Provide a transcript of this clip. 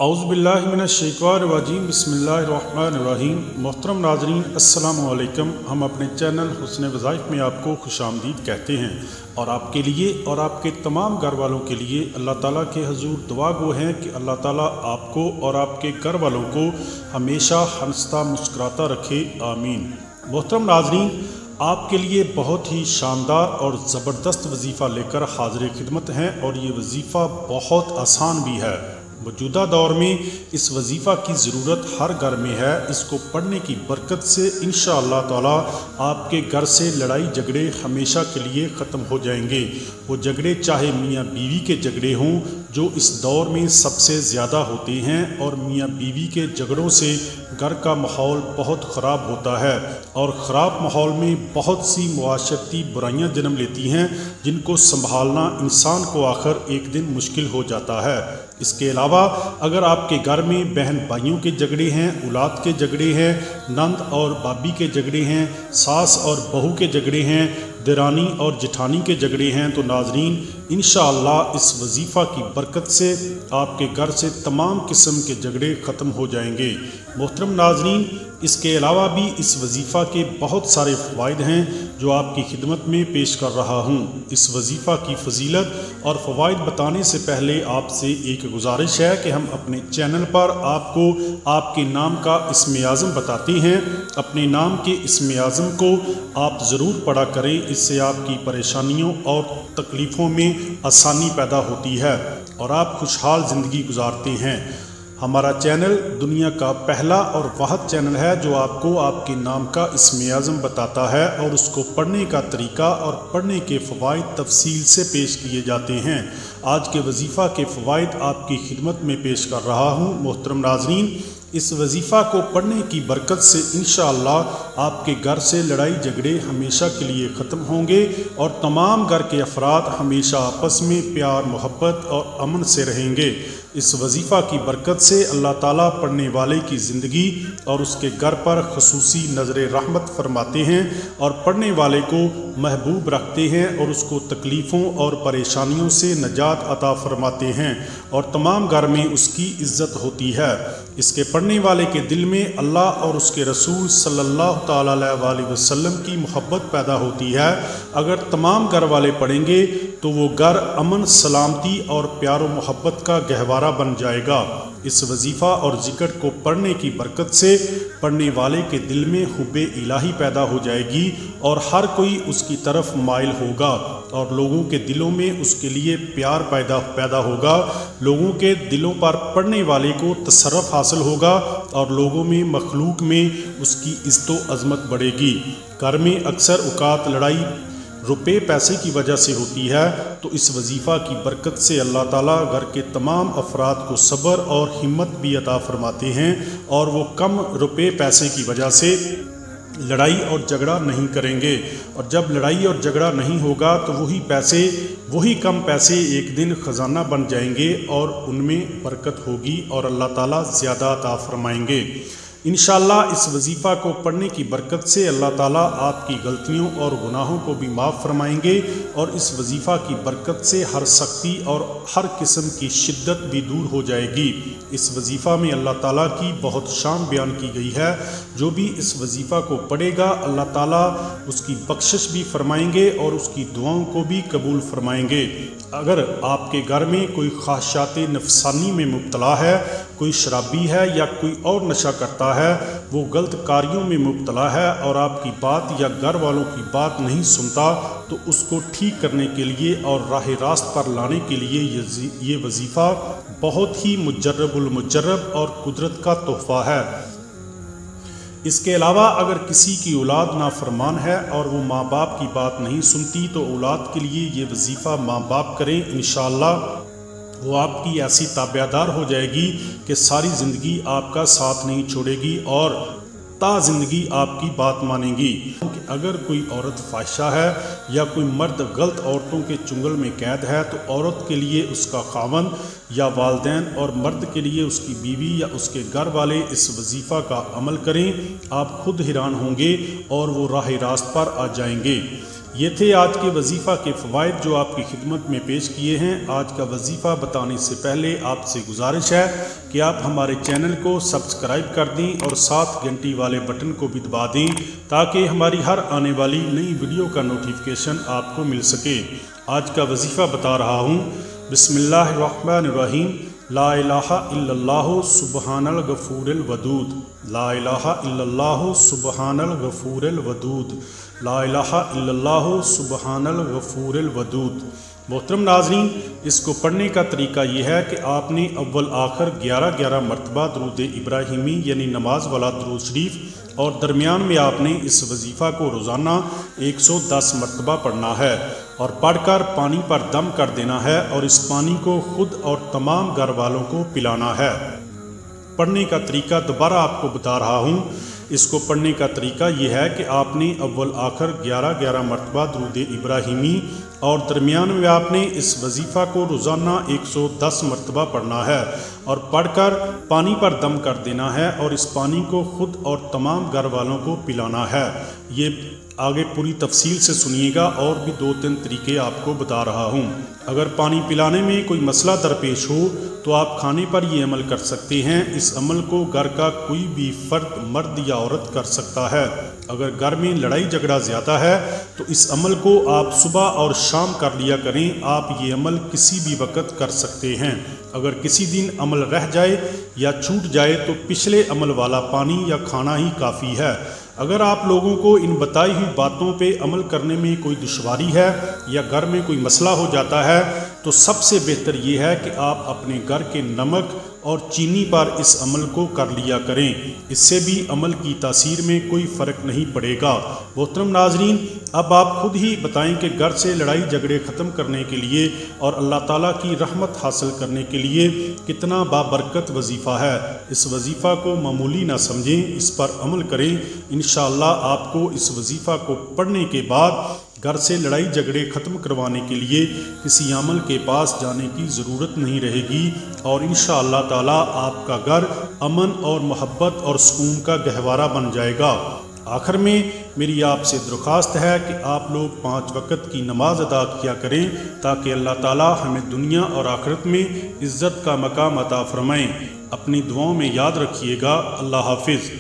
औज़ुबिल्लाहि मिनश्शैतानिर्रजीम बिस्मिल्लाहिर्रहमानिर्रहीम। मोहतरम नाज़रीन अस्सलामु अलैकुम। हम अपने चैनल हुस्न वज़ाइफ में आपको खुशामदीद कहते हैं और आपके लिए और आपके तमाम घर वालों के लिए अल्लाह ताला के हजूर दुआ गो हैं कि अल्लाह ताला आपको और आपके घर वालों को हमेशा हंसता मुस्कुराता रखे, आमीन। मोहतरम नाज़रीन, आपके लिए बहुत ही शानदार और ज़बरदस्त वजीफ़ा लेकर हाज़िर खिदमत हैं और ये वजीफ़ा बहुत आसान भी है। मौजूदा दौर में इस वजीफ़ा की ज़रूरत हर घर में है। इसको पढ़ने की बरकत से इंशाअल्लाह ताला आपके घर से लड़ाई झगड़े हमेशा के लिए ख़त्म हो जाएंगे। वो झगड़े चाहे मियाँ बीवी के झगड़े हों जो इस दौर में सबसे ज़्यादा होते हैं, और मियाँ बीवी के झगड़ों से घर का माहौल बहुत ख़राब होता है और ख़राब माहौल में बहुत सी मुआशरती बुराइयां जन्म लेती हैं जिनको संभालना इंसान को आखिर एक दिन मुश्किल हो जाता है। इसके अलावा अगर आपके घर में बहन भाइयों के झगड़े हैं, औलाद के झगड़े हैं, नंद और भाभी के झगड़े हैं, सास और बहू के झगड़े हैं, देरानी और जेठानी के झगड़े हैं, तो नाजरीन इंशाअल्लाह इस वजीफ़ा की बरकत से आपके घर से तमाम किस्म के झगड़े ख़त्म हो जाएंगे। मोहतरम नाजरीन, इसके अलावा भी इस वजीफ़ा के बहुत सारे फ़वाइद हैं जो आपकी खिदमत में पेश कर रहा हूँ। इस वजीफ़ा की फजीलत और फ़वाइद बताने से पहले आपसे एक गुजारिश है कि हम अपने चैनल पर आपको आपके नाम का इस्म आज़म बताते हैं। अपने नाम के इस्म आज़म को आप ज़रूर पढ़ा करें, इससे आपकी परेशानियों और तकलीफ़ों में आसानी पैदा होती है और आप खुशहाल ज़िंदगी गुजारते हैं। हमारा चैनल दुनिया का पहला और वाहिद चैनल है जो आपको आपके नाम का इस्म आज़म बताता है और उसको पढ़ने का तरीका और पढ़ने के फ़वाइद तफसील से पेश किए जाते हैं। आज के वजीफ़ा के फ़वाइद आपकी खिदमत में पेश कर रहा हूँ। मोहतरम नाज़रीन, इस वजीफ़ा को पढ़ने की बरकत से इंशाअल्लाह आपके घर से लड़ाई झगड़े हमेशा के लिए ख़त्म होंगे और तमाम घर के अफराद हमेशा आपस में प्यार मोहब्बत और अमन से रहेंगे। इस वजीफ़ा की बरकत से अल्लाह ताला पढ़ने वाले की ज़िंदगी और उसके घर पर खसूसी नज़र रहमत फरमाते हैं और पढ़ने वाले को महबूब रखते हैं और उसको तकलीफ़ों और परेशानियों से नजात अता फरमाते हैं और तमाम घर में उसकी इज़्ज़त होती है। इसके पढ़ने वाले के दिल में अल्लाह और उसके रसूल सल्लल्लाहु ताला अलैहि वसल्लम की मोहब्बत पैदा होती है। अगर तमाम घर वाले पढ़ेंगे तो वो घर अमन सलामती और प्यार व मोहब्बत का गहवारा बन जाएगा। इस वजीफ़ा और ज़िक्र को पढ़ने की बरकत से पढ़ने वाले के दिल में हुब्बे इलाही पैदा हो जाएगी और हर कोई उसकी तरफ माइल होगा और लोगों के दिलों में उसके लिए प्यार पैदा होगा। लोगों के दिलों पर पढ़ने वाले को तसर्रुफ़ हासिल होगा और लोगों में मखलूक में उसकी इज़्ज़त व अज़मत बढ़ेगी। घर में अक्सर औक़ात लड़ाई रुपए पैसे की वजह से होती है, तो इस वजीफ़ा की बरकत से अल्लाह ताला घर के तमाम अफराद को सब्र और हिम्मत भी अता फरमाते हैं और वो कम रुपए पैसे की वजह से लड़ाई और झगड़ा नहीं करेंगे। और जब लड़ाई और झगड़ा नहीं होगा तो वही कम पैसे एक दिन ख़जाना बन जाएंगे और उनमें बरकत होगी और अल्लाह ताला ज़्यादा अता फरमाएंगे। इंशाअल्लाह इस वजीफ़ा को पढ़ने की बरकत से अल्लाह ताला आपकी गलतियों और गुनाहों को भी माफ़ फरमाएंगे और इस वजीफ़ा की बरकत से हर सख्ती और हर किस्म की शिद्दत भी दूर हो जाएगी। इस वजीफ़ा में अल्लाह ताला की बहुत शान बयान की गई है। जो भी इस वजीफ़ा को पढ़ेगा अल्लाह ताला उसकी बख्शिश भी फरमाएंगे और उसकी दुआओं को भी कबूल फरमाएंगे। अगर आपके घर में कोई ख्वाहिशात नफसानी में मुब्तला है, कोई शराबी है या कोई और नशा करता है, वो गलत कार्यों में मुब्तला है और आपकी बात या घर वालों की बात नहीं सुनता, तो उसको ठीक करने के लिए और राह रास्त पर लाने के लिए ये वजीफ़ा बहुत ही मुजर्रबुल मुजर्रब और कुदरत का तोहफ़ा है। इसके अलावा अगर किसी की औलाद नाफरमान है और वो माँ बाप की बात नहीं सुनती, तो औलाद के लिए ये वजीफ़ा माँ बाप करें। इंशाअल्लाह वो आपकी ऐसी ताबेदार हो जाएगी कि सारी ज़िंदगी आपका साथ नहीं छोड़ेगी और ता ज़िंदगी आपकी बात मानेगी। अगर कोई औरत फाहिशा है या कोई मर्द गलत औरतों के चुंगल में कैद है, तो औरत के लिए उसका खावंद या वालदैन और मर्द के लिए उसकी बीवी या उसके घर वाले इस वजीफ़ा का अमल करें। आप खुद हैरान होंगे और वो राह रास्त पर आ जाएंगे। یہ تھے آج کے وظیفہ کے فوائد جو آپ کی خدمت میں پیش کیے ہیں۔ آج کا وظیفہ بتانے سے پہلے آپ سے گزارش ہے کہ آپ ہمارے چینل کو سبسکرائب کر دیں اور ساتھ گھنٹی والے بٹن کو بھی دبا دیں تاکہ ہماری ہر آنے والی نئی ویڈیو کا نوٹیفیکیشن آپ کو مل سکے۔ آج کا وظیفہ بتا رہا ہوں۔ بسم اللہ الرحمن الرحیم۔ لا الہ الا اللہ سبحان الغفور الودود، لا الہ الا اللہ سبحان الغفور الودود، لا الہ الا اللہ سبحان الغفور الودود۔ محترم ناظرین، اس کو پڑھنے کا طریقہ یہ ہے کہ آپ نے اول آخر 11 مرتبہ درود ابراہیمی یعنی نماز والا درود شریف، اور درمیان میں آپ نے اس وظیفہ کو روزانہ 110 مرتبہ پڑھنا ہے اور پڑھ کر پانی پر دم کر دینا ہے اور اس پانی کو خود اور تمام گھر والوں کو پلانا ہے۔ پڑھنے کا طریقہ دوبارہ آپ کو بتا رہا ہوں۔ اس کو پڑھنے کا طریقہ یہ ہے کہ آپ نے اول آخر 11 مرتبہ درود ابراہیمی اور درمیان میں آپ نے اس وظیفہ کو روزانہ 110 مرتبہ پڑھنا ہے اور پڑھ کر پانی پر دم کر دینا ہے اور اس پانی کو خود اور تمام گھر والوں کو پلانا ہے۔ یہ آگے پوری تفصیل سے سنیے گا اور بھی 2-3 طریقے آپ کو بتا رہا ہوں۔ اگر پانی پلانے میں کوئی مسئلہ درپیش ہو تو آپ کھانے پر یہ عمل کر سکتے ہیں۔ اس عمل کو گھر کا کوئی بھی فرد، مرد یا عورت کر سکتا ہے۔ اگر گھر میں لڑائی جھگڑا زیادہ ہے تو اس عمل کو آپ صبح اور شام کر لیا کریں۔ آپ یہ عمل کسی بھی وقت کر سکتے ہیں۔ اگر کسی دن عمل رہ جائے یا چھوٹ جائے تو پچھلے عمل والا پانی یا کھانا ہی کافی ہے۔ اگر آپ لوگوں کو ان بتائی ہوئی باتوں پہ عمل کرنے میں کوئی دشواری ہے یا گھر میں کوئی مسئلہ ہو جاتا ہے تو سب سے بہتر یہ ہے کہ آپ اپنے گھر کے نمک اور چینی پر اس عمل کو کر لیا کریں۔ اس سے بھی عمل کی تاثیر میں کوئی فرق نہیں پڑے گا۔ محترم ناظرین، اب آپ خود ہی بتائیں کہ گھر سے لڑائی جھگڑے ختم کرنے کے لیے اور اللہ تعالیٰ کی رحمت حاصل کرنے کے لیے کتنا بابرکت وظیفہ ہے۔ اس وظیفہ کو معمولی نہ سمجھیں، اس پر عمل کریں۔ انشاءاللہ آپ کو اس وظیفہ کو پڑھنے کے بعد گھر سے لڑائی جھگڑے ختم کروانے کے لیے کسی عامل کے پاس جانے کی ضرورت نہیں رہے گی اور انشاءاللہ تعالیٰ آپ کا گھر امن اور محبت اور سکون کا گہوارہ بن جائے گا۔ آخر میں میری آپ سے درخواست ہے کہ آپ لوگ 5 وقت کی نماز ادا کیا کریں تاکہ اللہ تعالیٰ ہمیں دنیا اور آخرت میں عزت کا مقام عطا فرمائیں۔ اپنی دعاؤں میں یاد رکھیے گا۔ اللہ حافظ۔